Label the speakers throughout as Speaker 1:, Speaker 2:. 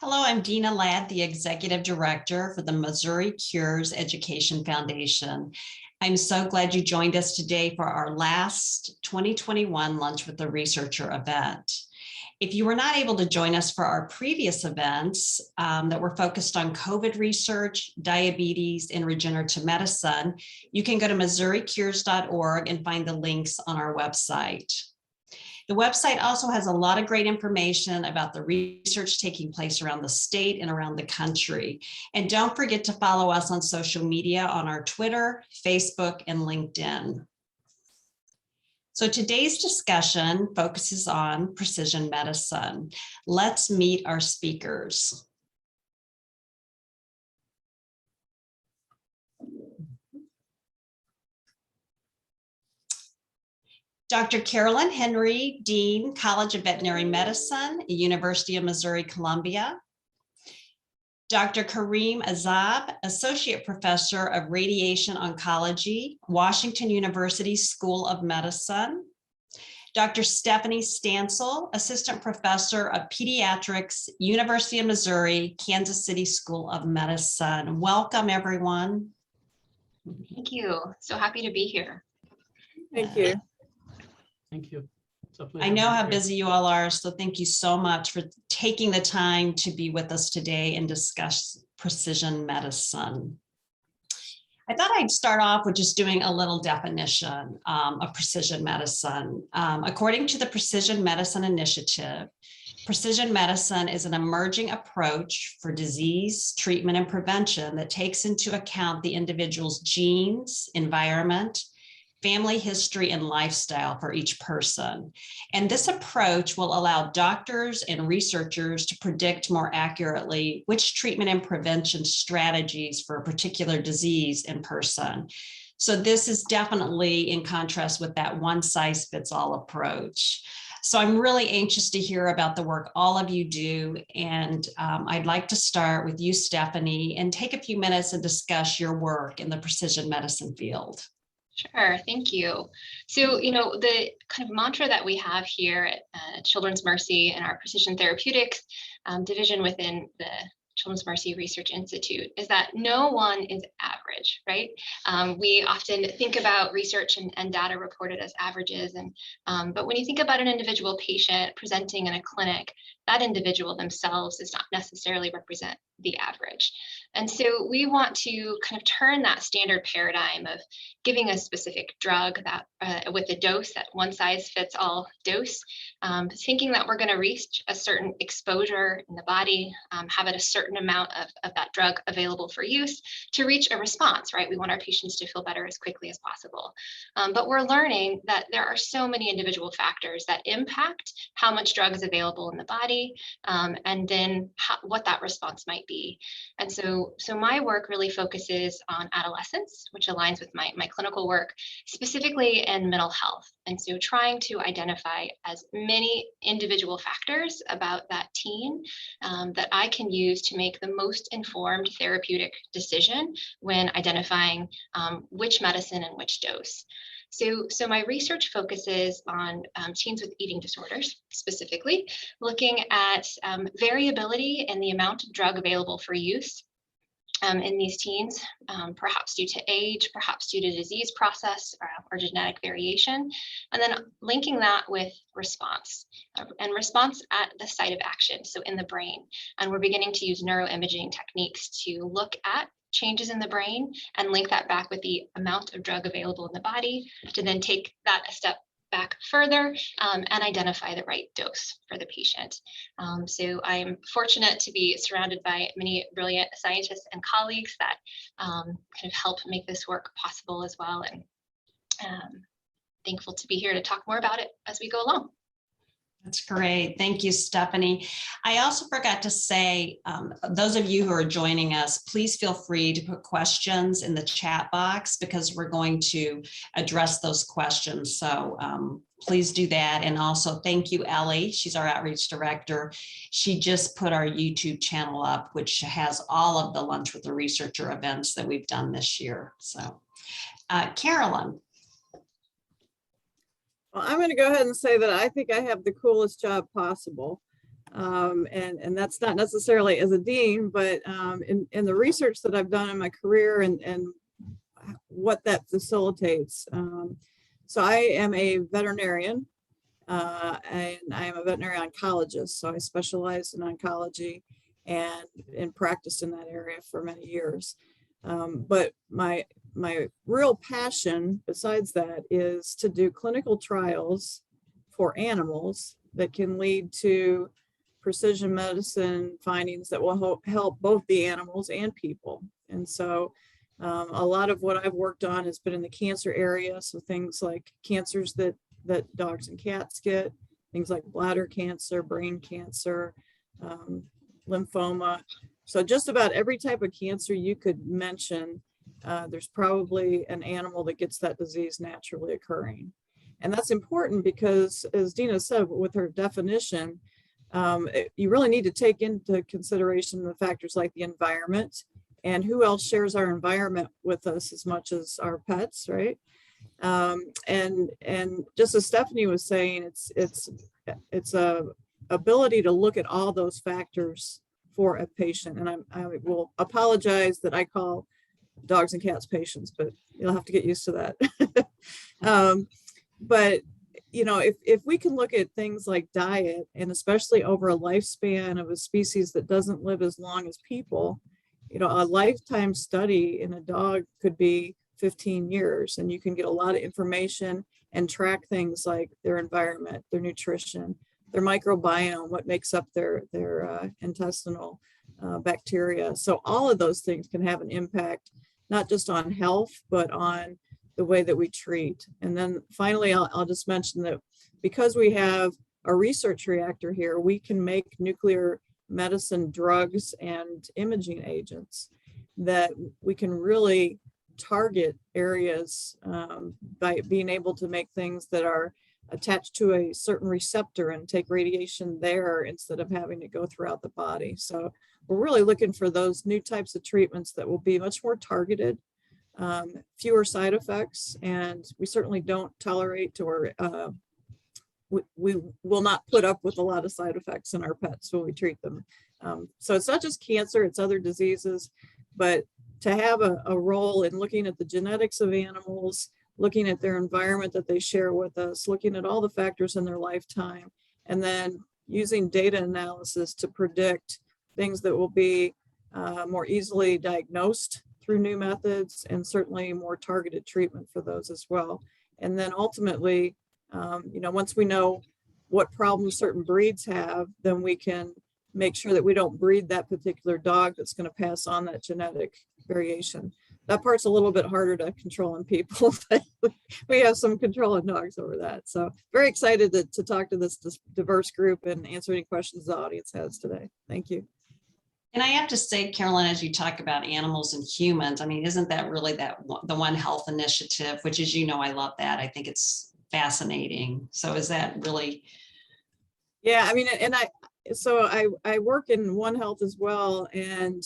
Speaker 1: Hello, I'm Dina Ladd, the Executive Director for the Missouri Cures Education Foundation. I'm so glad you joined us today for our last 2021 Lunch with the Researcher event. If you were not able to join us for our previous events that were focused on COVID research, diabetes, and regenerative medicine, you can go to missouricures.org and find the links on our website. The website also has a lot of great information about the research taking place around the state and around the country. And don't forget to follow us on social media on our Twitter, Facebook, and LinkedIn. So today's discussion focuses on precision medicine. Let's meet our speakers. Dr. Carolyn Henry, Dean, College of Veterinary Medicine, University of Missouri, Columbia. Dr. Kareem Azab, Associate Professor of Radiation Oncology, Washington University School of Medicine. Dr. Stephanie Stansel, Assistant Professor of Pediatrics, University of Missouri, Kansas City School of Medicine. Welcome, everyone.
Speaker 2: Thank you. So happy to be here.
Speaker 3: Thank you.
Speaker 4: Thank you.
Speaker 1: I know how busy you all are, so thank you so much for taking the time to be with us today and discuss precision medicine. I thought I'd start off with just doing a little definition of precision medicine. According to the Precision Medicine Initiative, precision medicine is an emerging approach for disease, treatment, and prevention that takes into account the individual's genes, environment, family history, and lifestyle for each person. And this approach will allow doctors and researchers to predict more accurately which treatment and prevention strategies for a particular disease in person. So this is definitely in contrast with that one-size-fits-all approach. So I'm really anxious to hear about the work all of you do. And I'd like to start with you, Stephanie, and take a few minutes and discuss your work in the precision medicine field.
Speaker 2: Sure, thank you. So, the kind of mantra that we have here at Children's Mercy and our Precision Therapeutics division within the Children's Mercy Research Institute is that no one is average, right? We often think about research and data reported as averages, but when you think about an individual patient presenting in a clinic, that individual themselves does not necessarily represent the average. And so we want to kind of turn that standard paradigm of giving a specific drug that with a dose, that one size fits all dose, thinking that we're going to reach a certain exposure in the body, have a certain amount of that drug available for use to reach a response, right? We want our patients to feel better as quickly as possible. But we're learning that there are so many individual factors that impact how much drug is available in the body, and then what that response might be. And so my work really focuses on adolescents, which aligns with my clinical work, specifically in mental health. And so trying to identify as many individual factors about that teen that I can use to make the most informed therapeutic decision when identifying which medicine and which dose. So my research focuses on teens with eating disorders, specifically looking at variability in the amount of drug available for use in these teens, perhaps due to age, perhaps due to disease process or genetic variation, and then linking that with response and response at the site of action, so in the brain. And we're beginning to use neuroimaging techniques to look at changes in the brain and link that back with the amount of drug available in the body to then take that a step back further and identify the right dose for the patient. So I'm fortunate to be surrounded by many brilliant scientists and colleagues that kind of help make this work possible as well. And thankful to be here to talk more about it as we go along.
Speaker 1: That's great. Thank you, Stephanie. I also forgot to say, those of you who are joining us, please feel free to put questions in the chat box because we're going to address those questions. So please do that. And also thank you, Ellie. She's our outreach director. She just put our YouTube channel up, which has all of the Lunch with the Researcher events that we've done this year. So Carolyn.
Speaker 3: Well, I'm going to go ahead and say that I think I have the coolest job possible. And that's not necessarily as a dean, but in the research that I've done in my career and what that facilitates. So I am a veterinarian, and I am a veterinary oncologist. So I specialize in oncology and practiced in that area for many years. But my real passion besides that is to do clinical trials for animals that can lead to precision medicine findings that will help both the animals and people. And so a lot of what I've worked on has been in the cancer area. So things like cancers that dogs and cats get, things like bladder cancer, brain cancer, lymphoma. So just about every type of cancer you could mention, there's probably an animal that gets that disease naturally occurring. And that's important because, as Dina said, with her definition, you really need to take into consideration the factors like the environment and who else shares our environment with us as much as our pets, right? And just as Stephanie was saying, it's a ability to look at all those factors for a patient. And I will apologize that I call dogs and cats patients, but you'll have to get used to that. But you know, if we can look at things like diet, and especially over a lifespan of a species that doesn't live as long as people, you know, a lifetime study in a dog could be 15 years, and you can get a lot of information and track things like their environment, their nutrition, their microbiome, what makes up their intestinal bacteria. So all of those things can have an impact, not just on health, but on the way that we treat. And then finally, I'll just mention that because we have a research reactor here, we can make nuclear medicine drugs and imaging agents that we can really target areas by being able to make things that are attached to a certain receptor and take radiation there instead of having to go throughout the body. So we're really looking for those new types of treatments that will be much more targeted, fewer side effects, and we certainly don't tolerate or we will not put up with a lot of side effects in our pets when we treat them. So it's not just cancer, it's other diseases, but to have a role in looking at the genetics of animals, looking at their environment that they share with us, looking at all the factors in their lifetime, and then using data analysis to predict things that will be more easily diagnosed through new methods, and certainly more targeted treatment for those as well. And then ultimately, you know, once we know what problems certain breeds have, then we can make sure that we don't breed that particular dog that's going to pass on that genetic variation. That part's a little bit harder to control in people, but we have some control in dogs over that. So very excited to talk to this diverse group and answer any questions the audience has today. Thank you.
Speaker 1: And I have to say, Carolyn, as you talk about animals and humans, I mean, isn't that really the One Health initiative, which, as you know, I love that. I think it's fascinating. So is that really? Yeah,
Speaker 3: I mean, and I work in One Health as well. And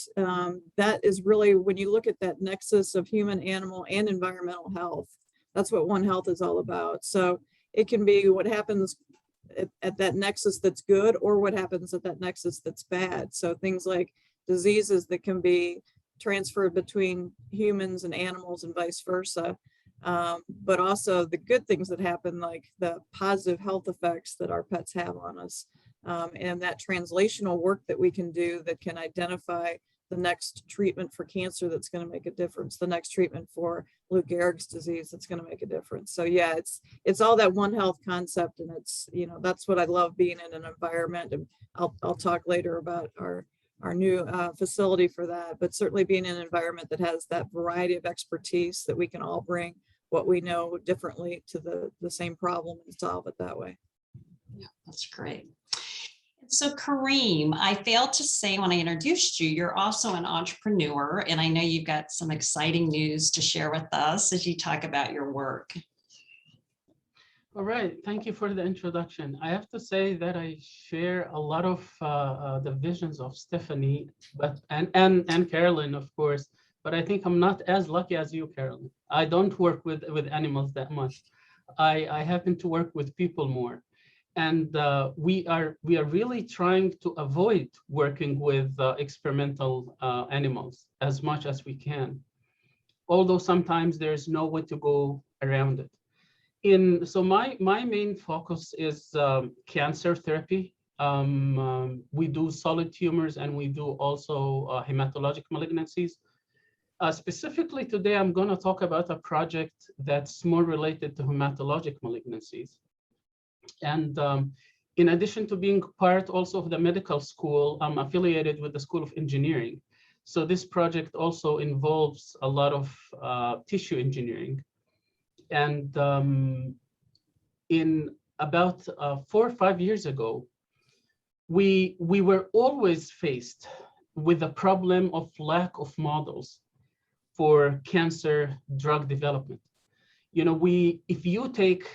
Speaker 3: that is really, when you look at that nexus of human, animal, and environmental health, that's what One Health is all about. So it can be what happens at that nexus that's good, or what happens at that nexus that's bad. So things like diseases that can be transferred between humans and animals and vice versa. But also the good things that happen, like the positive health effects that our pets have on us. And that translational work that we can do that can identify the next treatment for cancer that's going to make a difference, the next treatment for Lou Gehrig's disease that's going to make a difference. So yeah, it's all that One Health concept, and it's, you know, that's what I love being in an environment. And I'll talk later about our new facility for that, but certainly being in an environment that has that variety of expertise that we can all bring what we know differently to the same problem and solve it that way.
Speaker 1: Yeah, that's great. So Kareem, I failed to say when I introduced you, you're also an entrepreneur, and I know you've got some exciting news to share with us as you talk about your work.
Speaker 4: All right, thank you for the introduction. I have to say that I share a lot of the visions of Stephanie, and Carolyn, of course, but I think I'm not as lucky as you, Carolyn. I don't work with animals that much. I happen to work with people more. And we are really trying to avoid working with experimental animals as much as we can, although sometimes there's no way to go around it. So my main focus is cancer therapy. We do solid tumors, and we do also hematologic malignancies. Specifically today, I'm going to talk about a project that's more related to hematologic malignancies. And in addition to being part also of the medical school, I'm affiliated with the School of Engineering. So this project also involves a lot of tissue engineering. And in about 4 or 5 years ago, we were always faced with the problem of lack of models for cancer drug development. You know, if you take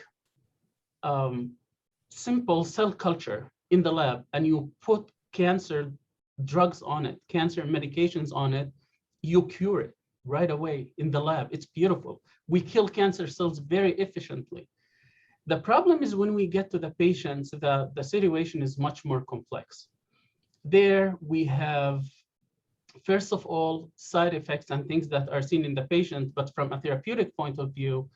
Speaker 4: simple cell culture in the lab and you put cancer drugs on it, cancer medications on it, you cure it right away in the lab. It's beautiful. We kill cancer cells very efficiently. The problem is when we get to the patients, the situation is much more complex. There we have, first of all, side effects and things that are seen in the patient, but from a therapeutic point of view,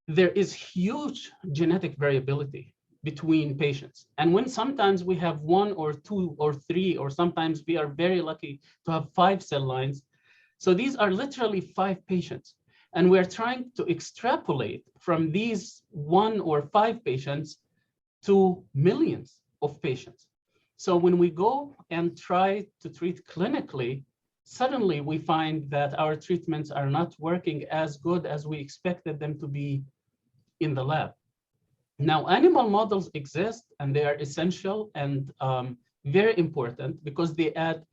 Speaker 4: there is huge genetic variability between patients. And when sometimes we have 1 or 2 or 3, or sometimes we are very lucky to have 5 cell lines. So these are literally 5 patients. And we're trying to extrapolate from these 1 or 5 patients to millions of patients. So when we go and try to treat clinically, suddenly we find that our treatments are not working as good as we expected them to be in the lab. Now, animal models exist, and they are essential and very important because they add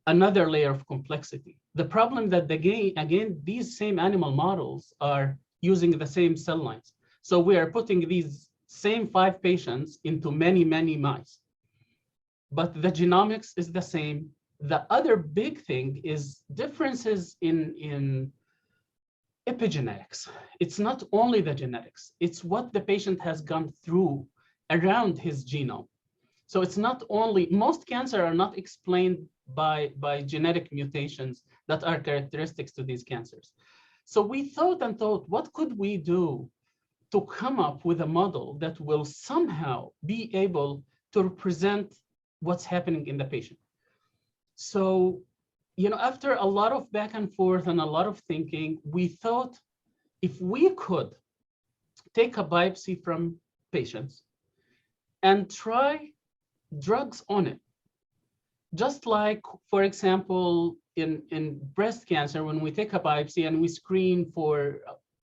Speaker 4: another layer of complexity. The problem that again, these same animal models are using the same cell lines. So we are putting these same 5 patients into many, many mice, but the genomics is the same. The other big thing is differences in epigenetics. It's not only the genetics, it's what the patient has gone through around his genome. So it's not only, most cancer are not explained by genetic mutations that are characteristics to these cancers. So we thought, what could we do to come up with a model that will somehow be able to represent what's happening in the patient? So, you know, after a lot of back and forth and a lot of thinking, we thought if we could take a biopsy from patients and try drugs on it, just like, for example, in breast cancer, when we take a biopsy and we screen for,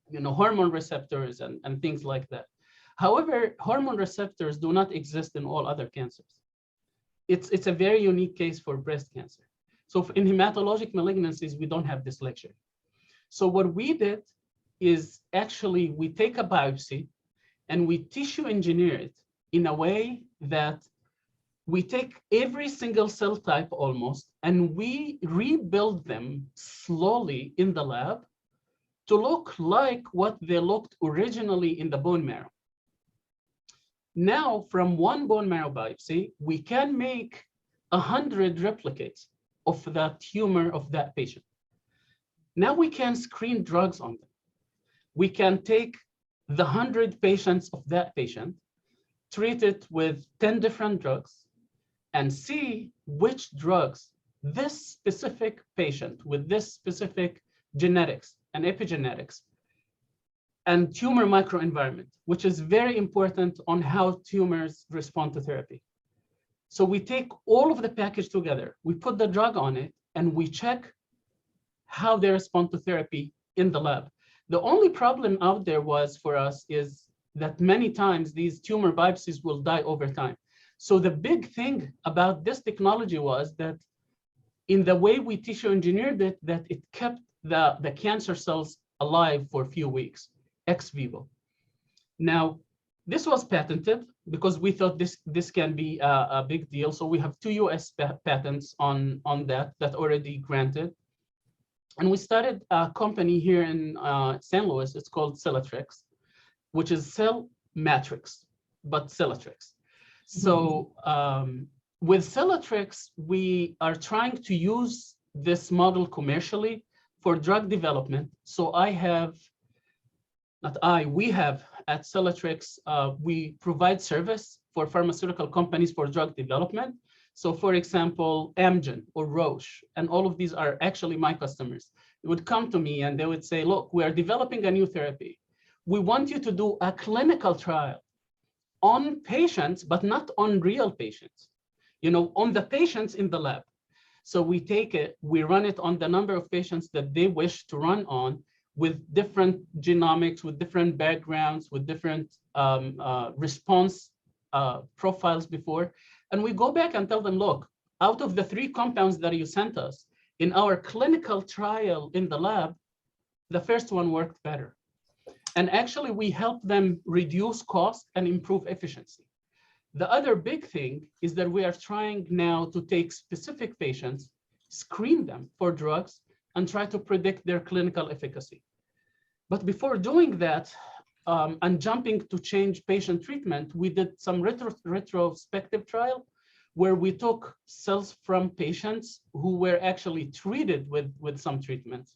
Speaker 4: you know, hormone receptors and things like that. However, hormone receptors do not exist in all other cancers. It's a very unique case for breast cancer. So in hematologic malignancies, we don't have this luxury. So what we did is actually we take a biopsy and we tissue engineer it in a way that we take every single cell type almost, and we rebuild them slowly in the lab to look like what they looked originally in the bone marrow. Now, from one bone marrow biopsy, we can make 100 replicates of the tumor of that patient. Now we can screen drugs on them. We can take the 100 patients of that patient, treat it with 10 different drugs, and see which drugs this specific patient with this specific genetics and epigenetics and tumor microenvironment, which is very important on how tumors respond to therapy. So we take all of the package together, we put the drug on it, and we check how they respond to therapy in the lab. The only problem out there was for us is that many times these tumor biopsies will die over time. So the big thing about this technology was that in the way we tissue engineered it, that it kept the cancer cells alive for a few weeks, ex vivo. Now, this was patented because we thought this can be a big deal. So we have 2 US patents on that already granted. And we started a company here in St. Louis. It's called Cellatrix, which is cell matrix. but Celatrix. So with Celatrix, we are trying to use this model commercially for drug development. So we have at Celatrix, we provide service for pharmaceutical companies for drug development. So for example, Amgen or Roche, and all of these are actually my customers. They would come to me and they would say, look, we are developing a new therapy. We want you to do a clinical trial on patients, but not on real patients, on the patients in the lab. So we take it, we run it on the number of patients that they wish to run on, with different genomics, with different backgrounds, with different response profiles before. And we go back and tell them, look, out of the 3 compounds that you sent us in our clinical trial in the lab, the first one worked better. And actually we help them reduce cost and improve efficiency. The other big thing is that we are trying now to take specific patients, screen them for drugs, and try to predict their clinical efficacy. But before doing that, and jumping to change patient treatment, we did some retrospective trial where we took cells from patients who were actually treated with some treatments.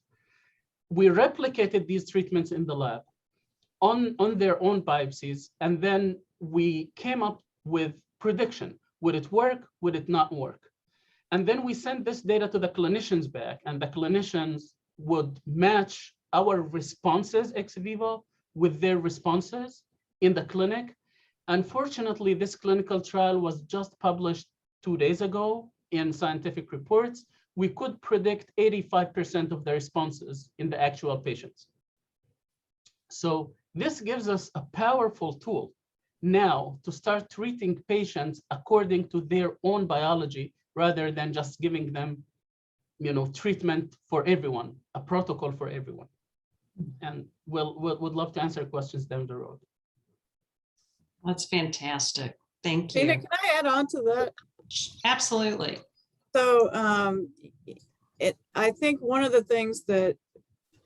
Speaker 4: We replicated these treatments in the lab on their own biopsies, and then we came up with prediction. Would it work? Would it not work? And then we sent this data to the clinicians back, and the clinicians would match our responses ex vivo with their responses in the clinic. Unfortunately, this clinical trial was just published 2 days ago in Scientific Reports. We could predict 85% of the responses in the actual patients. So this gives us a powerful tool now to start treating patients according to their own biology, rather than just giving them, treatment for everyone, a protocol for everyone. And would love to answer questions down the road.
Speaker 1: That's fantastic. Thank you.
Speaker 3: Tina, can I add on to that?
Speaker 1: Absolutely.
Speaker 3: So I think one of the things that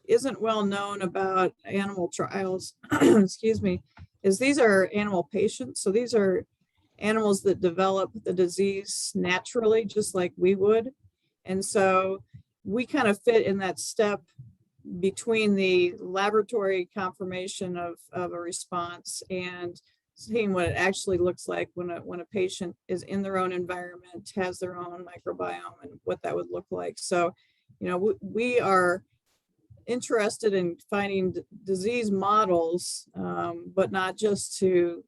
Speaker 3: isn't well known about animal trials, excuse me, is these are animal patients. So these are animals that develop the disease naturally, just like we would. And so we kind of fit in that step between the laboratory confirmation of a response and seeing what it actually looks like when a patient is in their own environment, has their own microbiome, and what that would look like. So, we are interested in finding disease models, but not just to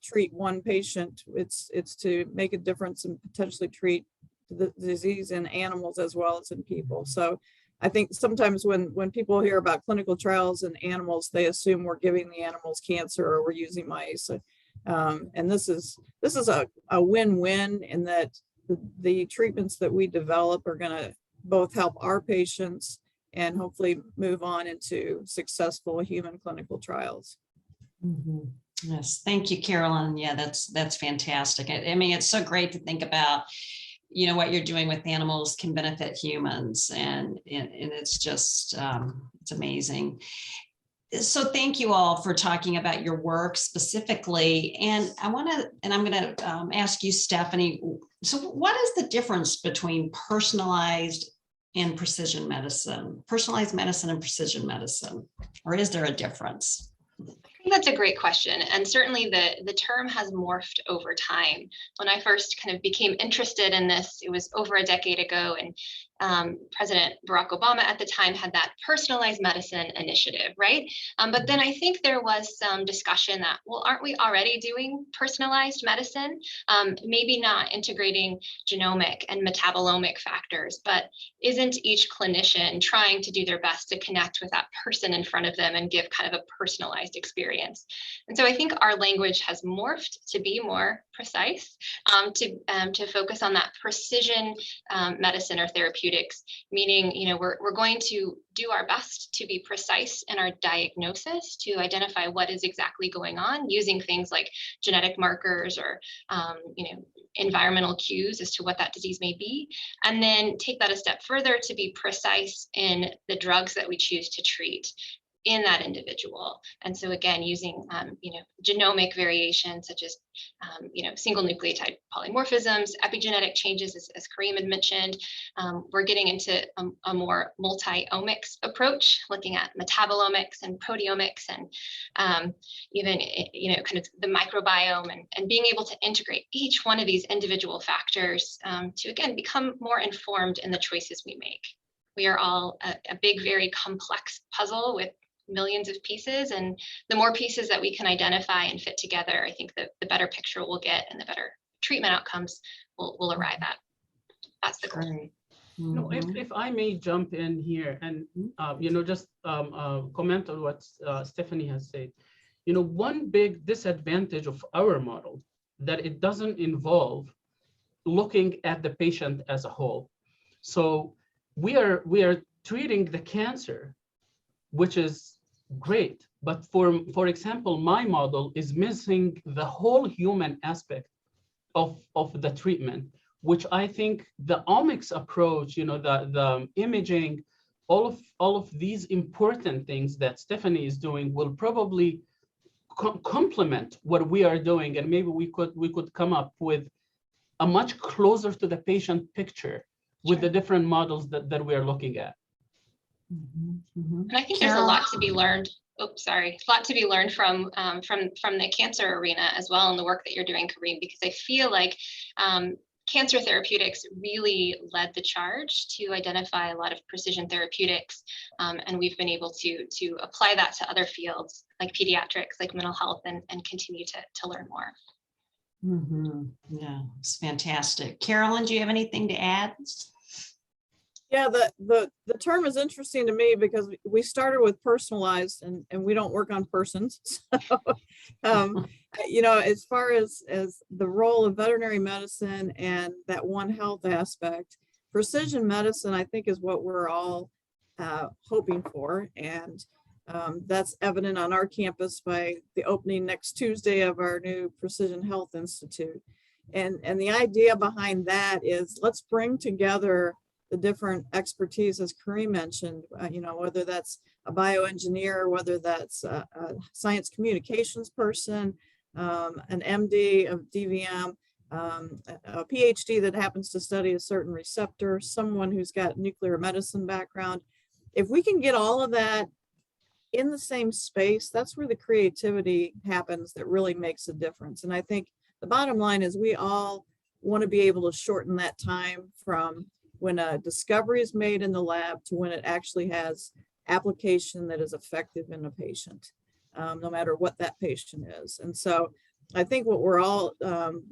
Speaker 3: treat one patient. It's to make a difference and potentially treat the disease in animals as well as in people. So I think sometimes when people hear about clinical trials in animals, they assume we're giving the animals cancer or we're using mice. And this is a win-win in that the treatments that we develop are going to both help our patients and hopefully move on into successful human clinical trials.
Speaker 1: Mm-hmm. Yes, thank you, Carolyn. Yeah, that's fantastic. I mean, it's so great to think about, what you're doing with animals can benefit humans, and it's just, it's amazing. So thank you all for talking about your work specifically. And I'm going to ask you, Stephanie, so what is the difference between personalized and precision medicine, personalized medicine and precision medicine, or is there a difference?
Speaker 2: I think that's a great question. And certainly the term has morphed over time. When I first kind of became interested in this, it was over a decade ago, and President Barack Obama at the time had that personalized medicine initiative, right? But then I think there was some discussion that, well, aren't we already doing personalized medicine? Maybe not integrating genomic and metabolomic factors, but isn't each clinician trying to do their best to connect with that person in front of them and give kind of a personalized experience? And so I think our language has morphed to be more precise, to focus on that precision medicine or therapeutics, meaning, we're going to do our best to be precise in our diagnosis, to identify what is exactly going on using things like genetic markers or, environmental cues as to what that disease may be, and then take that a step further to be precise in the drugs that we choose to treat. in that individual. And so again, using genomic variations such as single nucleotide polymorphisms, epigenetic changes, as Kareem had mentioned. We're getting into a more multi-omics approach, looking at metabolomics and proteomics, and even kind of the microbiome, and being able to integrate each one of these individual factors to again become more informed in the choices we make. We are all a big, very complex puzzle with millions of pieces, and the more pieces that we can identify and fit together, I think the better picture we'll get and the better treatment outcomes we'll arrive at. That's the goal.
Speaker 1: Great.
Speaker 4: No, if I may jump in here and just comment on what Stephanie has said. One big disadvantage of our model that it doesn't involve looking at the patient as a whole. So we are treating the cancer, which is great, but for example, my model is missing the whole human aspect of the treatment, which I think the omics approach, the imaging, all of these important things that Stephanie is doing will probably complement what we are doing, and maybe we could come up with a much closer to the patient picture with the different models that we are looking at.
Speaker 2: And I think there's a lot to be learned. A lot to be learned from the cancer arena as well, in the work that you're doing, Kareem, because I feel like cancer therapeutics really led the charge to identify a lot of precision therapeutics, and we've been able to apply that to other fields like pediatrics, like mental health, and continue to learn more.
Speaker 1: Yeah, it's fantastic. Carolyn, do you have anything to add?
Speaker 3: Yeah, the term is interesting to me because we started with personalized, and we don't work on persons. So, as far as the role of veterinary medicine and that One Health aspect, precision medicine, I think, is what we're all hoping for. And that's evident on our campus by the opening next Tuesday of our new Precision Health Institute. And the idea behind that is, let's bring together the different expertise, as Kareem mentioned, whether that's a bioengineer, whether that's a science communications person, an MD of DVM, a PhD that happens to study a certain receptor, someone who's got nuclear medicine background. If we can get all of that in the same space, that's where the creativity happens that really makes a difference. And I think the bottom line is we all want to be able to shorten that time from when a discovery is made in the lab to when it actually has application that is effective in a patient, no matter what that patient is. And so I think what we're all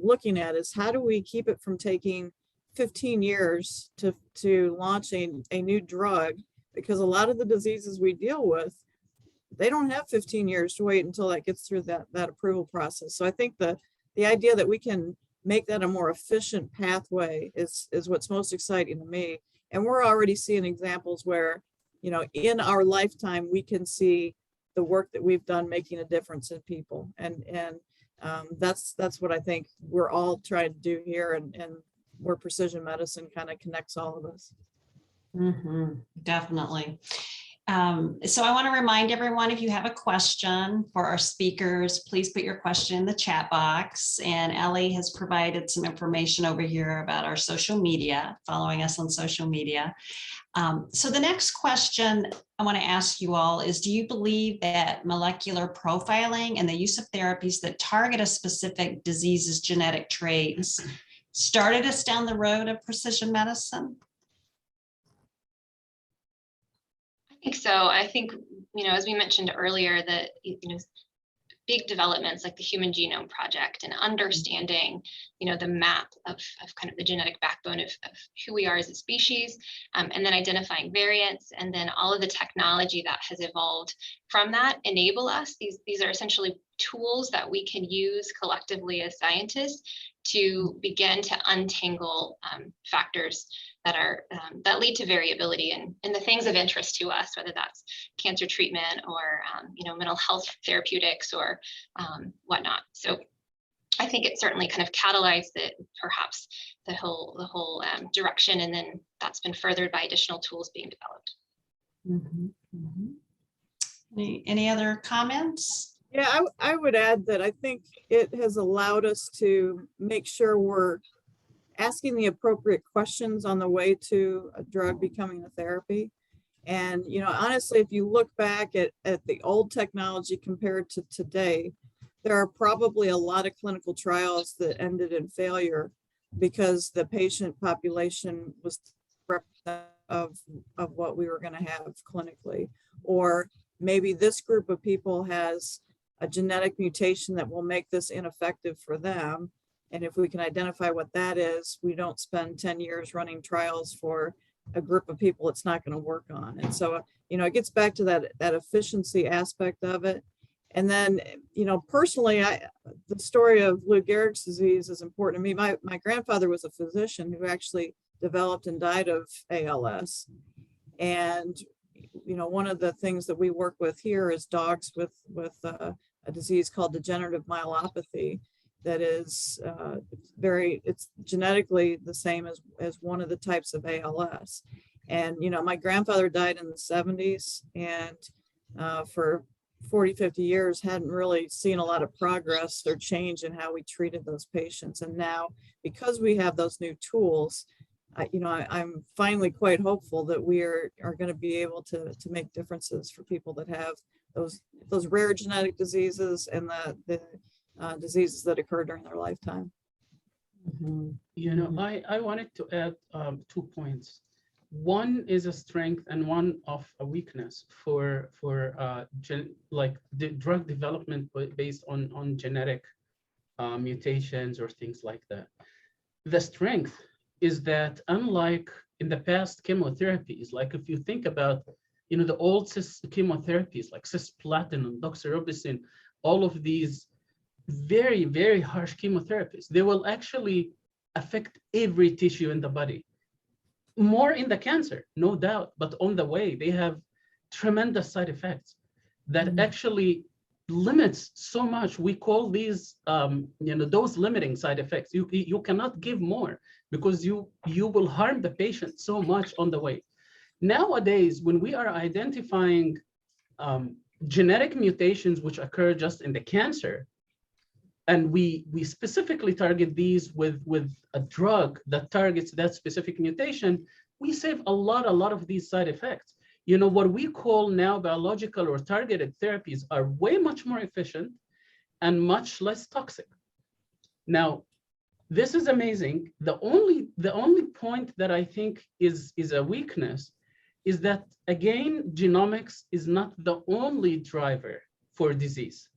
Speaker 3: looking at is, how do we keep it from taking 15 years to launch a new drug? Because a lot of the diseases we deal with, they don't have 15 years to wait until that gets through that approval process. So I think the idea that we can make that a more efficient pathway is what's most exciting to me. And we're already seeing examples where, in our lifetime, we can see the work that we've done making a difference in people. And that's what I think we're all trying to do here, and where precision medicine kind of connects all of us.
Speaker 1: Definitely. So I want to remind everyone, if you have a question for our speakers, please put your question in the chat box. And Ellie has provided some information over here about our social media, following us on social media. So the next question I want to ask you all is, do you believe that molecular profiling and the use of therapies that target a specific disease's genetic traits started us down the road of precision medicine?
Speaker 2: I think so. I think, as we mentioned earlier, that, big developments like the Human Genome Project and understanding, the map of kind of the genetic backbone of who we are as a species, and then identifying variants, and then all of the technology that has evolved from that enable us. These are essentially tools that we can use collectively as scientists to begin to untangle factors that lead to variability in the things of interest to us, whether that's cancer treatment or mental health therapeutics or whatnot. So I think it certainly kind of catalyzed perhaps the whole direction, and then that's been furthered by additional tools being developed.
Speaker 1: Any other comments?
Speaker 3: Yeah, I would add that I think it has allowed us to make sure we're asking the appropriate questions on the way to a drug becoming a therapy. And, you know, honestly, if you look back at the old technology compared to today, there are probably a lot of clinical trials that ended in failure because the patient population was representative of what we were going to have clinically. Or maybe this group of people has a genetic mutation that will make this ineffective for them. And if we can identify what that is, we don't spend 10 years running trials for a group of people it's not going to work on. And so, you know, it gets back to that efficiency aspect of it. And then, you know, personally, the story of Lou Gehrig's disease is important to me. My grandfather was a physician who actually developed and died of ALS. And, you know, one of the things that we work with here is dogs with a disease called degenerative myelopathy that is it's genetically the same as one of the types of ALS. And, you know, my grandfather died in the 70s, and for 40, 50 years hadn't really seen a lot of progress or change in how we treated those patients. And now, because we have those new tools, I'm finally quite hopeful that we are going to be able to make differences for people that have those rare genetic diseases and the diseases that occur during their lifetime.
Speaker 4: You know, I wanted to add 2 points. One is a strength and one of a weakness for like the drug development based on genetic mutations or things like that. The strength is that unlike in the past chemotherapies, like if you think about, you know, the old chemotherapies like cisplatin, doxorubicin, all of these very, very harsh chemotherapies, they will actually affect every tissue in the body. More in the cancer, no doubt, but on the way, they have tremendous side effects that actually limits so much. We call these, those limiting side effects. You cannot give more because you will harm the patient so much on the way. Nowadays, when we are identifying genetic mutations which occur just in the cancer, and we specifically target these with a drug that targets that specific mutation, we save a lot of these side effects. You know, what we call now biological or targeted therapies are way much more efficient and much less toxic. Now, this is amazing. The only point that I think is a weakness is that, again, genomics is not the only driver for disease.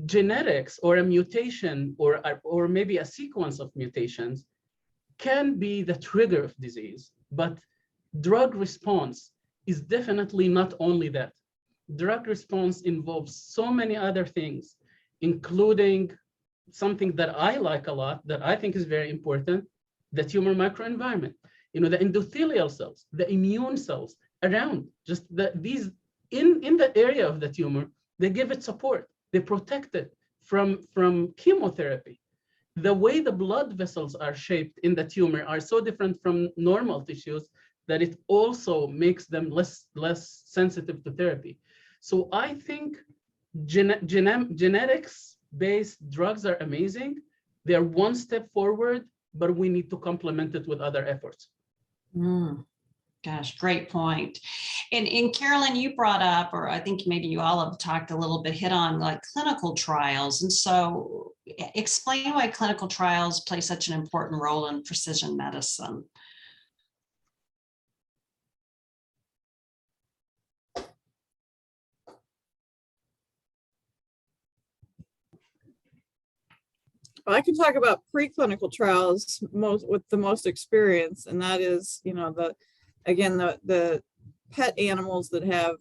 Speaker 4: Genetics or a mutation or maybe a sequence of mutations can be the trigger of disease, but drug response is definitely not only that. Drug response involves so many other things, including something that I like a lot, that I think is very important, the tumor microenvironment. You know, the endothelial cells, the immune cells around, just these in the area of the tumor, they give it support. They protect it from chemotherapy. The way the blood vessels are shaped in the tumor are so different from normal tissues that it also makes them less sensitive to therapy. So I think genetics-based drugs are amazing. They're one step forward, but we need to complement it with other efforts.
Speaker 1: Gosh, great point. And Carolyn, you brought up, or I think maybe you all have talked a little bit, hit on like clinical trials. And so explain why clinical trials play such an important role in precision medicine.
Speaker 3: Well, I can talk about preclinical trials with the most experience, and that is, you know, the pet animals that have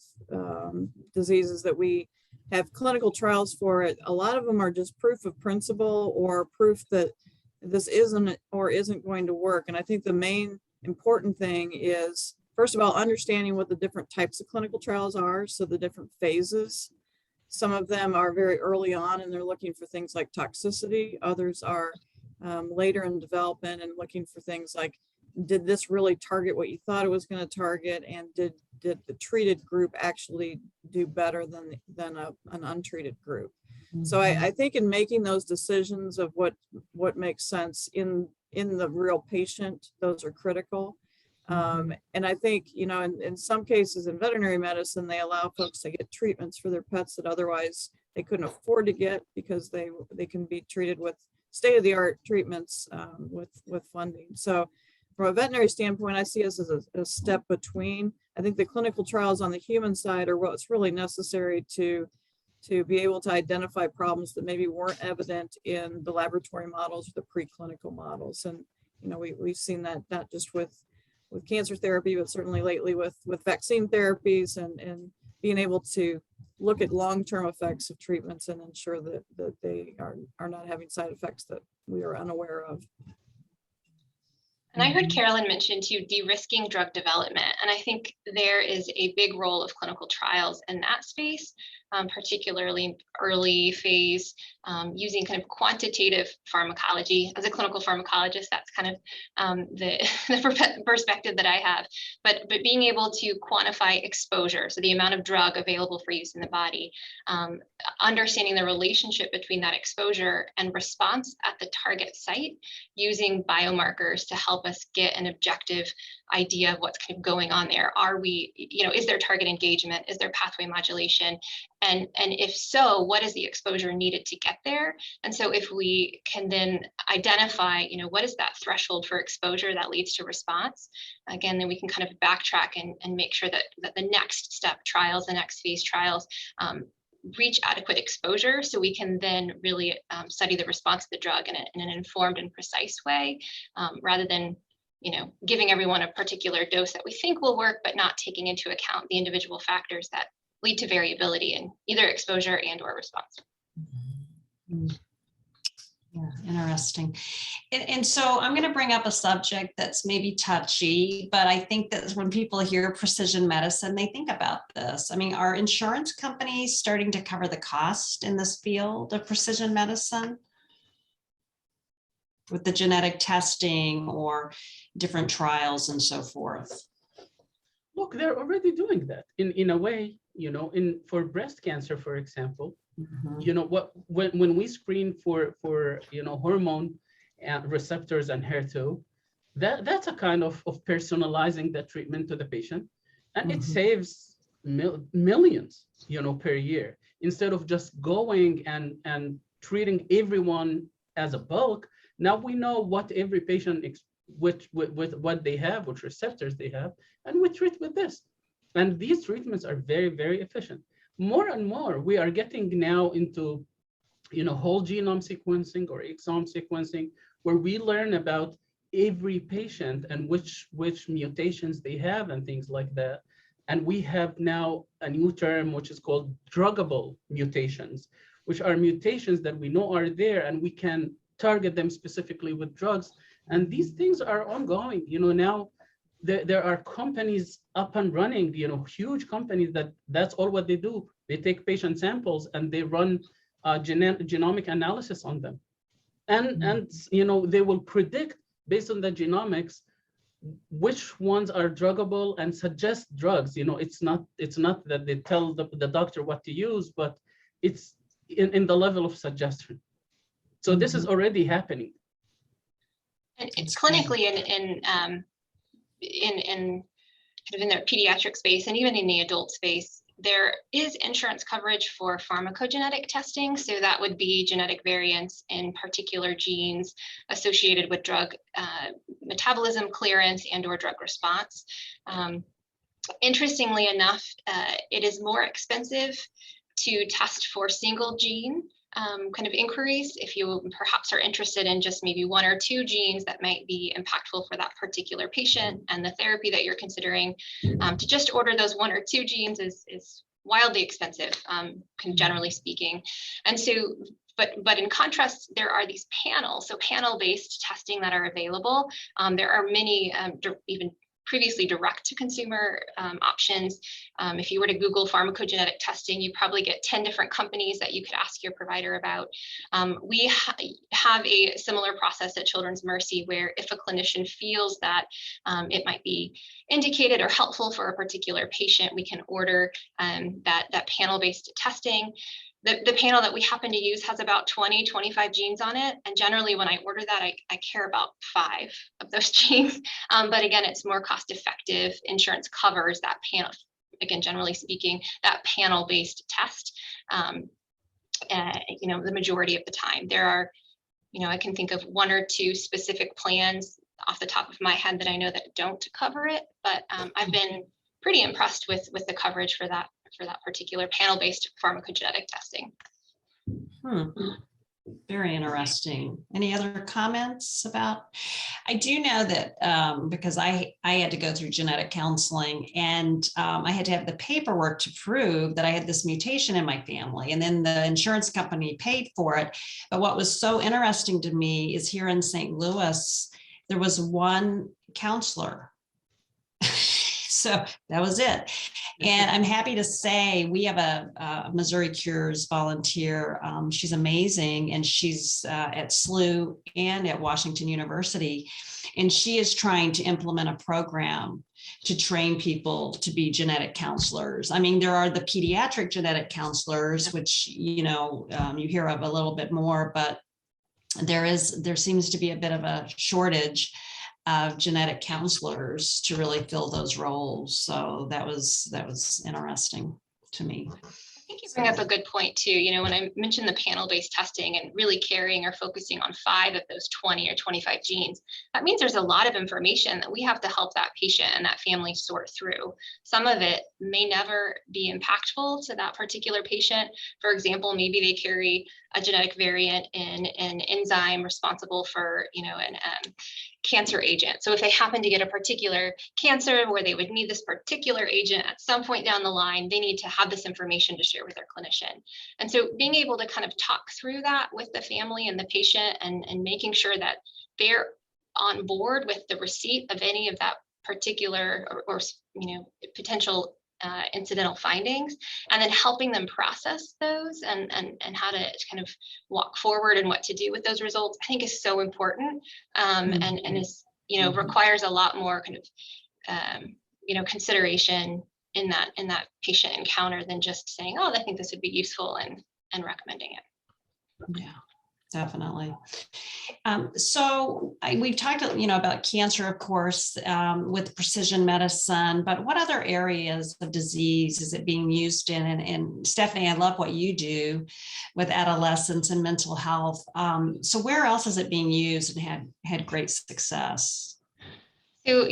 Speaker 3: diseases that we have clinical trials for. It. A lot of them are just proof of principle or proof that this isn't going to work. And I think the main important thing is, first of all, understanding what the different types of clinical trials are. So the different phases. Some of them are very early on and they're looking for things like toxicity. Others are later in development and looking for things like did this really target what you thought it was going to target? And did the treated group actually do better than an untreated group? So I think in making those decisions of what makes sense in the real patient, those are critical. And I think, you know, in some cases in veterinary medicine, they allow folks to get treatments for their pets that otherwise they couldn't afford to get because they can be treated with state-of-the-art treatments with funding. So from a veterinary standpoint, I see us as a step between. I think the clinical trials on the human side are what's really necessary to be able to identify problems that maybe weren't evident in the laboratory models or the preclinical models. And, you know, we've seen that not just with cancer therapy, but certainly lately with vaccine therapies and being able to look at long-term effects of treatments and ensure that they are not having side effects that we are unaware of.
Speaker 2: And I heard Carolyn mention too, de-risking drug development. And I think there is a big role of clinical trials in that space, particularly early phase, using kind of quantitative pharmacology. As a clinical pharmacologist, that's kind of the perspective that I have. But being able to quantify exposure, so the amount of drug available for use in the body, understanding the relationship between that exposure and response at the target site, using biomarkers to help us get an objective idea of what's kind of going on there. Are we, you know, is there target engagement? Is there pathway modulation? And if so, what is the exposure needed to get there? And so if we can then identify, you know, what is that threshold for exposure that leads to response, again, then we can kind of backtrack and make sure that the next step trials, the next phase trials, reach adequate exposure, so we can then really study the response of the drug in an informed and precise way, rather than, you know, giving everyone a particular dose that we think will work, but not taking into account the individual factors that lead to variability in either exposure and or response.
Speaker 1: Yeah, interesting. And so I'm going to bring up a subject that's maybe touchy, but I think that when people hear precision medicine, they think about this. I mean, are insurance companies starting to cover the cost in this field of precision medicine with the genetic testing or different trials and so forth?
Speaker 4: Look, they're already doing that in a way, you know, for breast cancer, for example. You know what, when we screen for you know, hormone receptors and HER2, that's a kind of personalizing the treatment to the patient, and it saves millions, you know, per year, instead of just going and treating everyone as a bulk. Now we know what every patient with what they have, which receptors they have, and we treat with this. And these treatments are very, very efficient. More and more, we are getting now into, you know, whole genome sequencing or exome sequencing, where we learn about every patient and which mutations they have and things like that. And we have now a new term, which is called druggable mutations, which are mutations that we know are there, and we can target them specifically with drugs. And these things are ongoing. You know, now there are companies up and running, you know, huge companies that's all what they do. They take patient samples and they run genomic analysis on them. And you know, they will predict based on the genomics which ones are druggable and suggest drugs. You know, it's not that they tell the doctor what to use, but it's in the level of suggestion. So this is already happening.
Speaker 2: And it's clinically in the pediatric space and even in the adult space, there is insurance coverage for pharmacogenetic testing. So that would be genetic variants in particular genes associated with drug metabolism, clearance, and or drug response. Interestingly enough, it is more expensive to test for single gene kind of inquiries if you perhaps are interested in just maybe one or two genes that might be impactful for that particular patient and the therapy that you're considering. To just order those one or two genes is wildly expensive, generally speaking. And so, but in contrast, there are these panels, so panel-based testing that are available. There are many even previously direct-to-consumer options. If you were to Google pharmacogenetic testing, you probably get 10 different companies that you could ask your provider about. We have a similar process at Children's Mercy, where if a clinician feels that it might be indicated or helpful for a particular patient, we can order that panel-based testing. The panel that we happen to use has about 25 genes on it. And generally when I order that, I care about 5 of those genes. But again, it's more cost effective. Insurance covers that panel. Again, generally speaking, that panel-based test, the majority of the time. There are, I can think of 1 or 2 specific plans off the top of my head that I know that don't cover it, but I've been pretty impressed with the coverage for that particular panel-based pharmacogenetic testing.
Speaker 1: Very interesting. Any other comments about? I do know that because I had to go through genetic counseling, and I had to have the paperwork to prove that I had this mutation in my family, and then the insurance company paid for it. But what was so interesting to me is here in St. Louis, there was 1 counselor. So that was it. And I'm happy to say we have a Missouri Cures volunteer. She's amazing. And she's at SLU and at Washington University. And she is trying to implement a program to train people to be genetic counselors. I mean, there are the pediatric genetic counselors, which, you hear of a little bit more, but there seems to be a bit of a shortage of genetic counselors to really fill those roles. So that was interesting to me.
Speaker 2: I think you bring up a good point too. When I mentioned the panel-based testing and really carrying or focusing on 5 of those 20 or 25 genes, that means there's a lot of information that we have to help that patient and that family sort through. Some of it may never be impactful to that particular patient. For example, maybe they carry a genetic variant in an enzyme responsible for, an cancer agent. So if they happen to get a particular cancer where they would need this particular agent at some point down the line, they need to have this information to share with their clinician. And so being able to kind of talk through that with the family and the patient and making sure that they're on board with the receipt of any of that particular or potential incidental findings, and then helping them process those and how to kind of walk forward and what to do with those results, I think is so important, and is, requires a lot more kind of, consideration in that patient encounter than just saying, oh, I think this would be useful and recommending it.
Speaker 1: Yeah. Definitely. So we've talked, about cancer, of course, with precision medicine, but what other areas of disease is it being used in? And Stephanie, I love what you do with adolescents and mental health. So where else is it being used and had great success?
Speaker 2: So,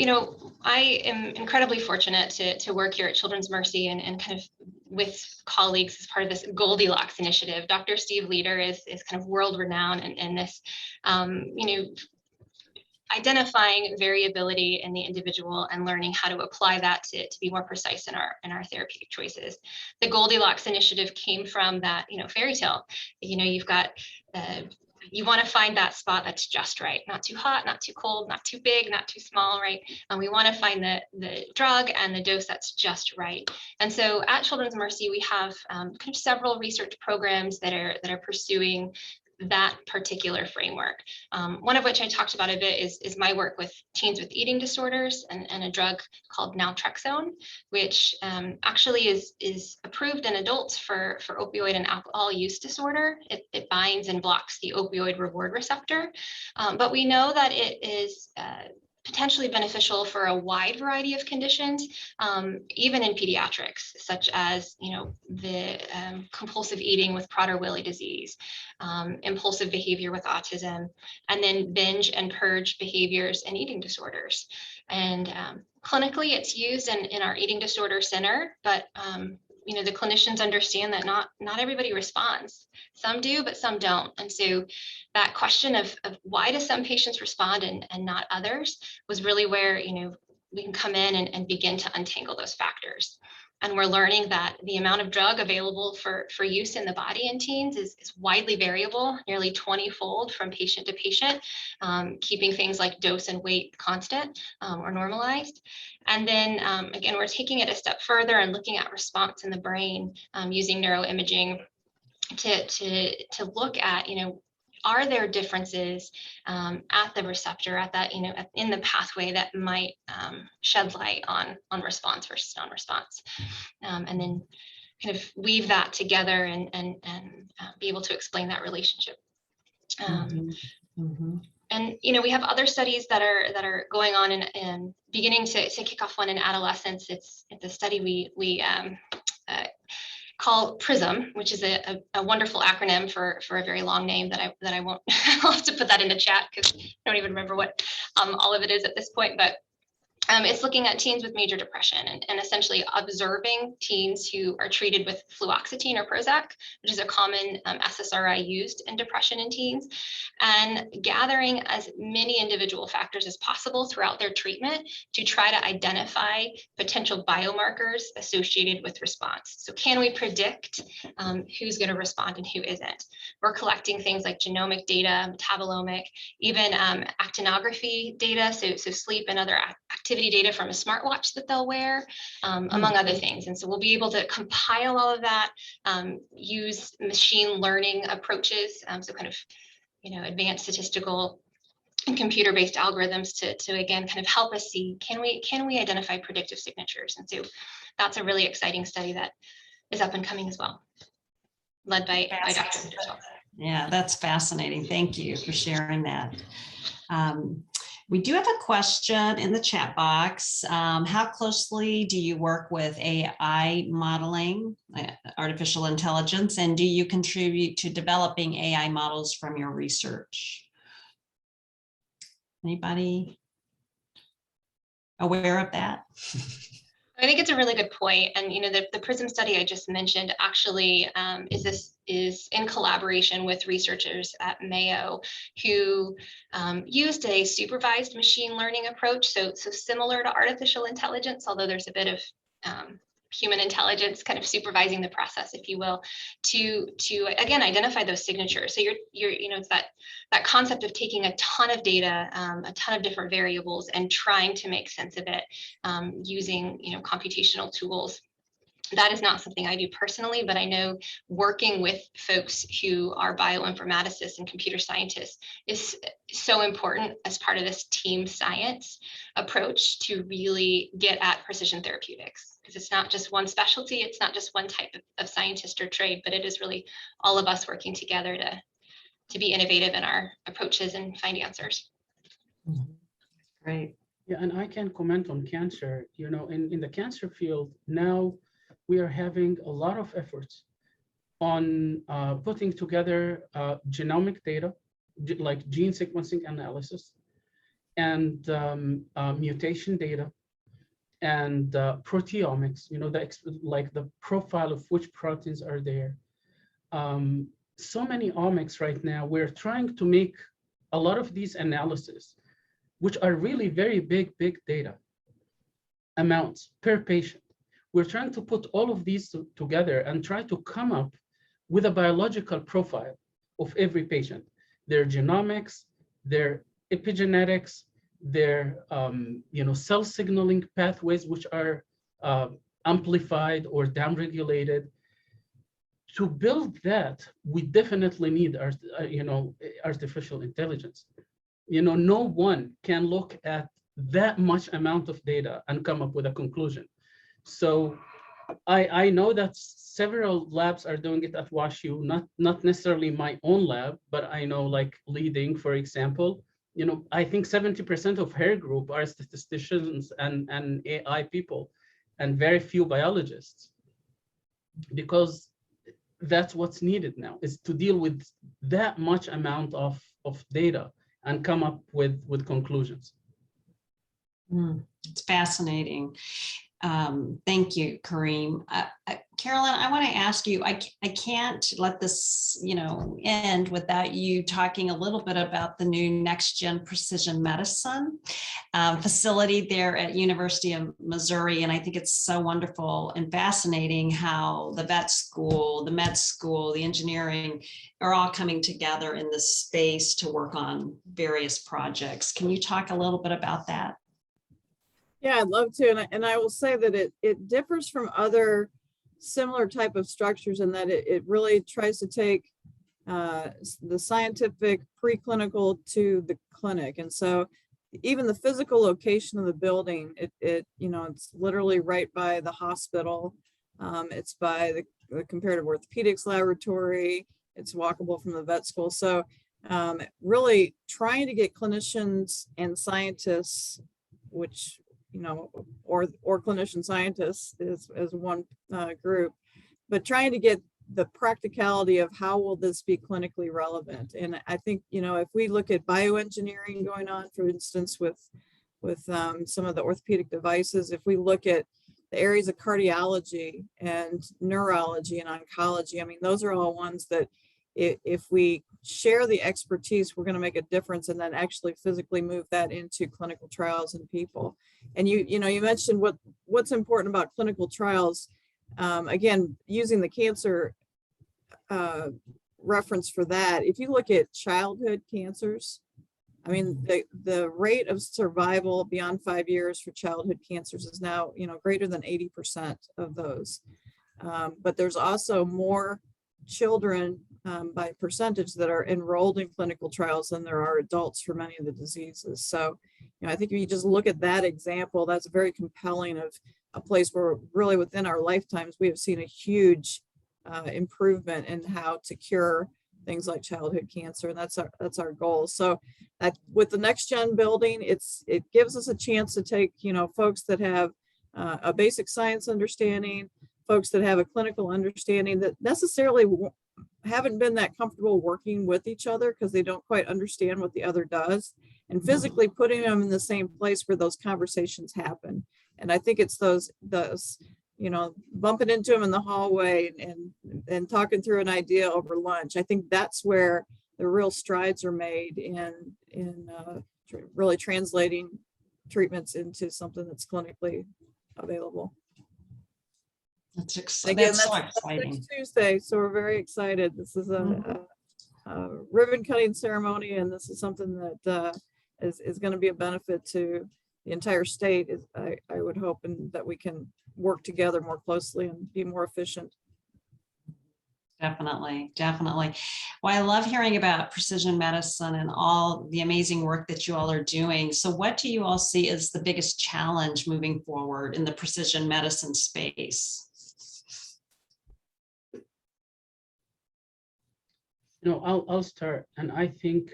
Speaker 2: I am incredibly fortunate to work here at Children's Mercy and kind of with colleagues as part of this Goldilocks initiative. Dr. Steve Leader is kind of world renowned in this, identifying variability in the individual and learning how to apply that to be more precise in our therapeutic choices. The Goldilocks initiative came from that, fairy tale. You've got you want to find that spot that's just right, not too hot, not too cold, not too big, not too small, right? And we want to find the drug and the dose that's just right. And so at Children's Mercy, we have kind of several research programs that are pursuing that particular framework. One of which I talked about a bit is my work with teens with eating disorders and a drug called naltrexone, which actually is approved in adults for opioid and alcohol use disorder. It binds and blocks the opioid reward receptor, but we know that it is potentially beneficial for a wide variety of conditions, even in pediatrics, such as, the compulsive eating with Prader-Willi disease, impulsive behavior with autism, and then binge and purge behaviors and eating disorders. And clinically, it's used in our eating disorder center, but the clinicians understand that not everybody responds. Some do, but some don't. And so that question of why do some patients respond and not others was really where, we can come in and begin to untangle those factors. And we're learning that the amount of drug available for use in the body in teens is widely variable, nearly 20-fold from patient to patient, keeping things like dose and weight constant or normalized. And then again, we're taking it a step further and looking at response in the brain using neuroimaging to look at, are there differences at the receptor, at that, in the pathway that might shed light on response versus non-response, and then kind of weave that together and be able to explain that relationship. And we have other studies that are going on and beginning to kick off one in adolescence. It's a study we call Prism, which is a wonderful acronym for a very long name that I won't. I'll have to put that in the chat because I don't even remember what all of it is at this point. But it's looking at teens with major depression and essentially observing teens who are treated with fluoxetine or Prozac, which is a common SSRI used in depression in teens, and gathering as many individual factors as possible throughout their treatment to try to identify potential biomarkers associated with response. So can we predict who's going to respond and who isn't? We're collecting things like genomic data, metabolomic, even actinography data, so sleep and other activity data from a smartwatch that they'll wear, among other things. And so we'll be able to compile all of that, use machine learning approaches, so kind of, advanced statistical and computer-based algorithms to again kind of help us see, can we identify predictive signatures? And so that's a really exciting study that is up and coming as well, led by Dr. Mitchell.
Speaker 1: Yeah, that's fascinating. Thank you for sharing that. We do have a question in the chat box. How closely do you work with AI modeling, artificial intelligence, and do you contribute to developing AI models from your research? Anybody aware of that?
Speaker 2: I think it's a really good point. And, the Prism study I just mentioned actually is in collaboration with researchers at Mayo who used a supervised machine learning approach. So similar to artificial intelligence, although there's a bit of human intelligence kind of supervising the process, if you will, to again identify those signatures. So you're it's that concept of taking a ton of data, a ton of different variables, and trying to make sense of it using computational tools. That is not something I do personally, but I know working with folks who are bioinformaticists and computer scientists is so important as part of this team science approach to really get at precision therapeutics. Because it's not just one specialty, it's not just one type of scientist or trade, but it is really all of us working together to be innovative in our approaches and find answers.
Speaker 1: Great.
Speaker 4: Yeah, and I can comment on cancer. In the cancer field now, we are having a lot of efforts on putting together genomic data, like gene sequencing analysis, and mutation data, and proteomics, like the profile of which proteins are there. So many omics right now, we're trying to make a lot of these analyses, which are really very big data amounts per patient. We're trying to put all of these together and try to come up with a biological profile of every patient, their genomics, their epigenetics, their cell signaling pathways, which are amplified or downregulated. To build that, we definitely need artificial intelligence. No one can look at that much amount of data and come up with a conclusion. So I know that several labs are doing it at WashU, not necessarily my own lab, but I know like leading, for example, I think 70% of her group are statisticians and AI people and very few biologists, because that's what's needed now, is to deal with that much amount of data and come up with conclusions.
Speaker 1: It's fascinating. Thank you, Kareem. Carolyn, I want to ask you, I can't let this, end without you talking a little bit about the new Next Gen Precision Medicine facility there at University of Missouri. And I think it's so wonderful and fascinating how the vet school, the med school, the engineering are all coming together in this space to work on various projects. Can you talk a little bit about that?
Speaker 3: Yeah, I'd love to. And I will say that it differs from other similar type of structures in that it really tries to take the scientific preclinical to the clinic. And so even the physical location of the building, it's literally right by the hospital. It's by the comparative orthopedics laboratory. It's walkable from the vet school. So really trying to get clinicians and scientists, which or clinician scientists as one group, but trying to get the practicality of how will this be clinically relevant. And I think, if we look at bioengineering going on, for instance, with some of the orthopedic devices, if we look at the areas of cardiology and neurology and oncology, I mean, those are all ones that if we share the expertise, we're going to make a difference and then actually physically move that into clinical trials in people. And you mentioned what's important about clinical trials. Again, using the cancer reference for that, if you look at childhood cancers, I mean, the rate of survival beyond 5 years for childhood cancers is now, greater than 80% of those. But there's also more children by percentage that are enrolled in clinical trials than there are adults for many of the diseases. So, I think if you just look at that example, that's very compelling of a place where really within our lifetimes, we have seen a huge improvement in how to cure things like childhood cancer. And that's our goal. So with the Next Gen building, it gives us a chance to take, folks that have a basic science understanding, folks that have a clinical understanding that necessarily haven't been that comfortable working with each other because they don't quite understand what the other does, and physically putting them in the same place where those conversations happen. And I think it's those bumping into them in the hallway and talking through an idea over lunch. I think that's where the real strides are made in really translating treatments into something that's clinically available.
Speaker 1: That's
Speaker 3: Again,
Speaker 1: so
Speaker 3: that's
Speaker 1: exciting.
Speaker 3: next Tuesday, so we're very excited. This is a ribbon cutting ceremony, and this is something that is going to be a benefit to the entire state. I would hope, and that we can work together more closely and be more efficient.
Speaker 1: Definitely. Well, I love hearing about precision medicine and all the amazing work that you all are doing. So what do you all see as the biggest challenge moving forward in the precision medicine space?
Speaker 4: I'll start. And I think,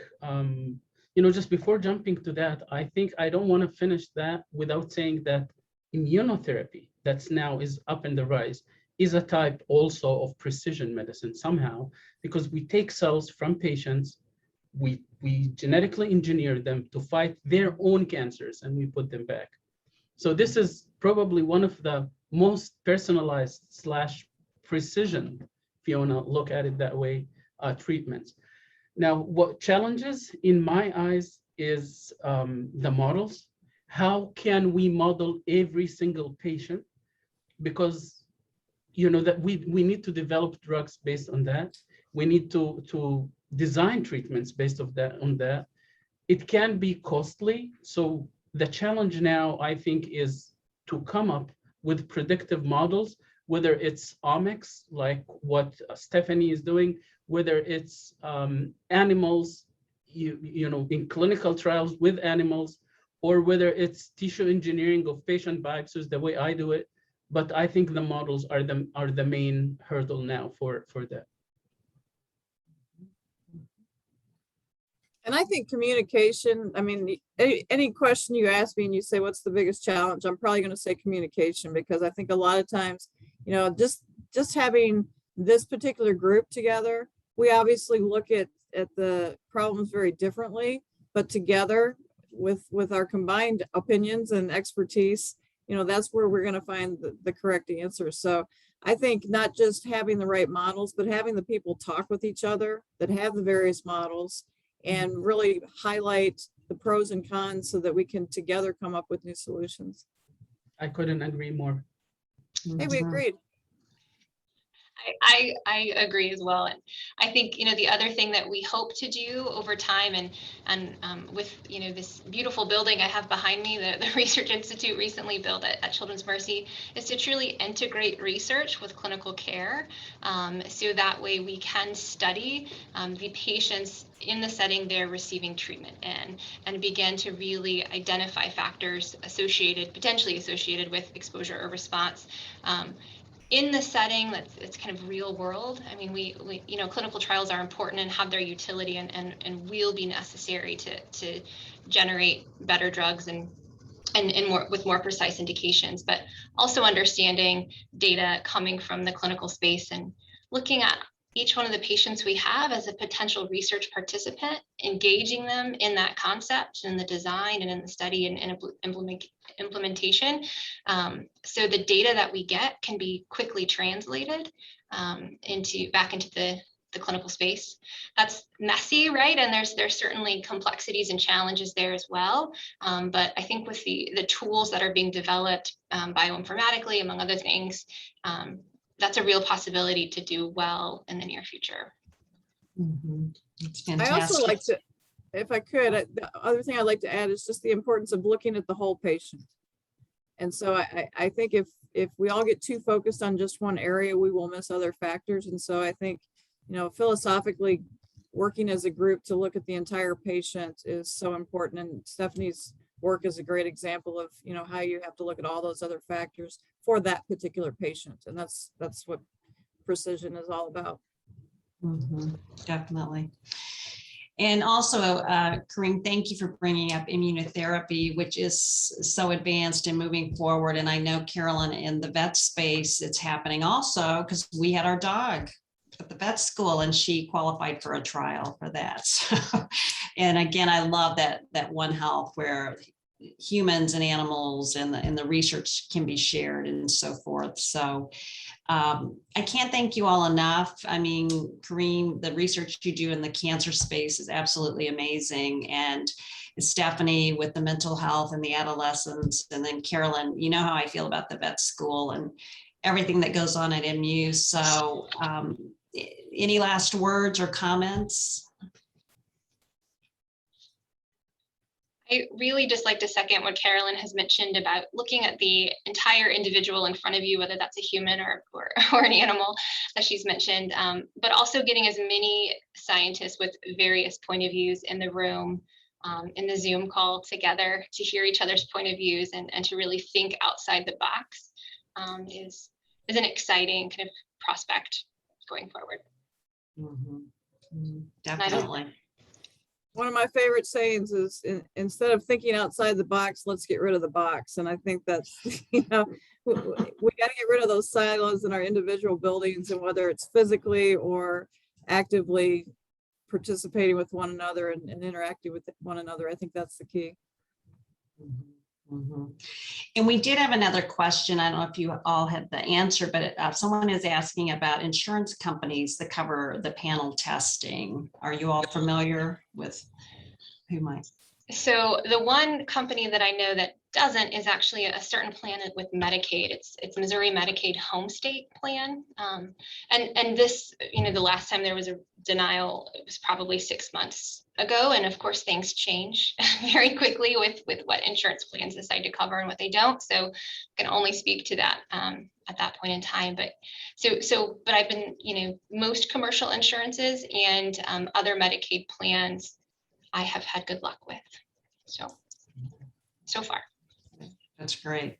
Speaker 4: just before jumping to that, I think I don't want to finish that without saying that immunotherapy that's now is up in the rise is a type also of precision medicine somehow, because we take cells from patients, we genetically engineer them to fight their own cancers, and we put them back. So this is probably one of the most personalized / precision, if you want to look at it that way, treatments. Now, what challenges in my eyes is the models. How can we model every single patient? Because that we need to develop drugs based on that. We need to design treatments based on that. It can be costly. So the challenge now, I think, is to come up with predictive models, whether it's omics, like what Stephanie is doing, whether it's animals, in clinical trials with animals, or whether it's tissue engineering of patient biopsies, the way I do it. But I think the models are the main hurdle now for that.
Speaker 3: And I think communication, I mean, any question you ask me and you say, what's the biggest challenge? I'm probably going to say communication, because I think a lot of times, just having this particular group together, we obviously look at the problems very differently, but together with our combined opinions and expertise, that's where we're going to find the correct answer. So I think not just having the right models, but having the people talk with each other that have the various models and really highlight the pros and cons so that we can together come up with new solutions.
Speaker 4: I couldn't agree more.
Speaker 3: Hey, we agreed.
Speaker 2: I agree as well. And I think, the other thing that we hope to do over time and with, this beautiful building I have behind me, the Research Institute recently built at Children's Mercy, is to truly integrate research with clinical care. So that way we can study the patients in the setting they're receiving treatment in and begin to really identify factors potentially associated with exposure or response. In the setting that's kind of real world. I mean, we clinical trials are important and have their utility and will be necessary to generate better drugs and more with more precise indications, but also understanding data coming from the clinical space and looking at each one of the patients we have as a potential research participant, engaging them in that concept and the design and in the study and implementation. So the data that we get can be quickly translated back into the clinical space. That's messy, right? And there's certainly complexities and challenges there as well. But I think with the tools that are being developed bioinformatically, among other things, that's a real possibility to do well in the near future.
Speaker 1: It's
Speaker 3: I
Speaker 1: fantastic.
Speaker 3: also like to, if I could, the other thing I'd like to add is just the importance of looking at the whole patient. And so I think if we all get too focused on just one area, we will miss other factors. And so I think, philosophically working as a group to look at the entire patient is so important. And Stephanie's work is a great example of, how you have to look at all those other factors for that particular patient. And that's what precision is all about.
Speaker 1: Definitely. And also, Kareem, thank you for bringing up immunotherapy, which is so advanced and moving forward. And I know, Carolyn, in the vet space, it's happening also because we had our dog at the vet school and she qualified for a trial for that. So, and again, I love that One Health where humans and animals and the research can be shared and so forth. So I can't thank you all enough. I mean, Kareem, the research you do in the cancer space is absolutely amazing. And Stephanie with the mental health and the adolescents, and then Carolyn, you know how I feel about the vet school and everything that goes on at MU. So any last words or comments?
Speaker 2: I really just like to second what Carolyn has mentioned about looking at the entire individual in front of you, whether that's a human or an animal, as she's mentioned, but also getting as many scientists with various point of views in the room, in the Zoom call together to hear each other's point of views and to really think outside the box is an exciting kind of prospect going forward.
Speaker 1: Definitely.
Speaker 3: One of my favorite sayings is instead of thinking outside the box, let's get rid of the box. And I think that's, we got to get rid of those silos in our individual buildings, and whether it's physically or actively participating with one another and interacting with one another. I think that's the key.
Speaker 1: And we did have another question. I don't know if you all had the answer, but someone is asking about insurance companies that cover the panel testing. Are you all familiar with who might? So
Speaker 2: the one company that I know that doesn't is actually a certain plan with Medicaid. It's Missouri Medicaid Home State Plan. And this, the last time there was a denial, it was probably 6 months ago. And of course, things change very quickly with what insurance plans decide to cover and what they don't. So I can only speak to that at that point in time. But but I've been, most commercial insurances and other Medicaid plans I have had good luck with. So far.
Speaker 1: That's great.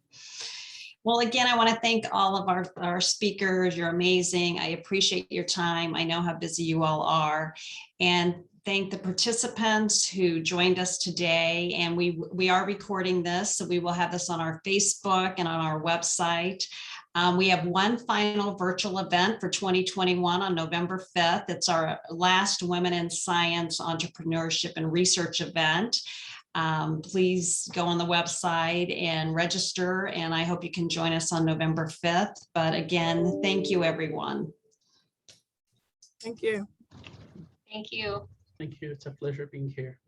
Speaker 1: Well, again, I want to thank all of our speakers. You're amazing. I appreciate your time. I know how busy you all are. And thank the participants who joined us today. And we are recording this, so we will have this on our Facebook and on our website. We have one final virtual event for 2021 on November 5th. It's our last Women in Science, Entrepreneurship, and Research event. Please go on the website and register, and I hope you can join us on November 5th. But again, thank you, everyone.
Speaker 3: Thank you.
Speaker 2: Thank you.
Speaker 4: Thank you. It's a pleasure being here.